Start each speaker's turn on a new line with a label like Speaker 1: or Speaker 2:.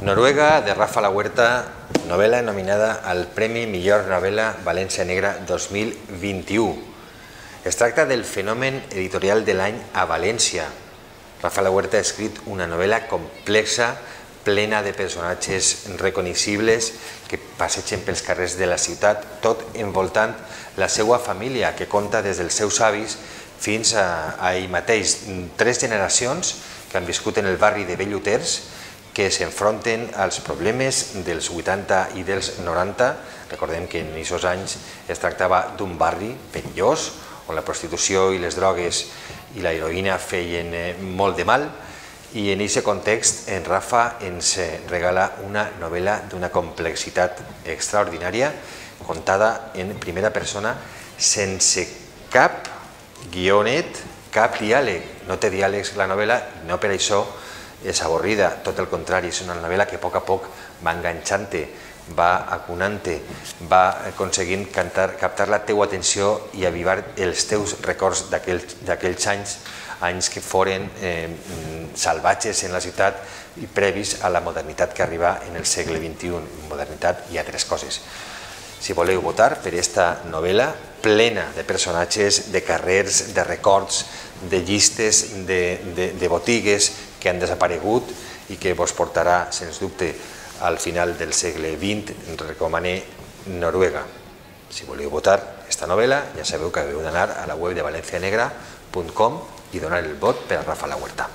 Speaker 1: Noruega, de Rafa La Huerta, novel·la nominada al Premi Millor Novel·la València Negra 2021. Es tracta del fenomen editorial de l'any a València. Rafa La Huerta ha escrit una novel·la complexa, plena de personatges reconeixibles que passegen pels carrers de la ciutat, tot envoltant la seva família, que conta des dels seus avis fins a ell mateix. 3 generacions que han viscut en el barri de Belloters, que s'enfronten als problemes dels 80 i dels 90. Recordem que en aquests anys es tractava d'un barri perillós, on la prostitució i les drogues i la heroïna feien molt de mal, i en aquest context en Rafa ens regala una novel·la d'una complexitat extraordinària, contada en primera persona, sense cap guionet, cap diàleg. No té diàlegs la novel·la i no per això és avorrida, tot el contrari, és una novel·la que a poc va enganxant-te, va acunant-te, va aconseguint captar la teua atenció i avivar els teus records d'aquells anys que foren salvatges en la ciutat i previs a la modernitat que arriba en el segle XXI, modernitat i altres coses. Si voleu votar per aquesta novel·la plena de personatges, de carrers, de records, de llistes, de botigues que han desaparegut i que vos portarà, sens dubte, al final del segle XX, recomane Noruega. Si voleu votar aquesta novel·la, ja sabeu que heu d'anar a la web de valencianegra.com i donar el vot per a Rafa La Huerta.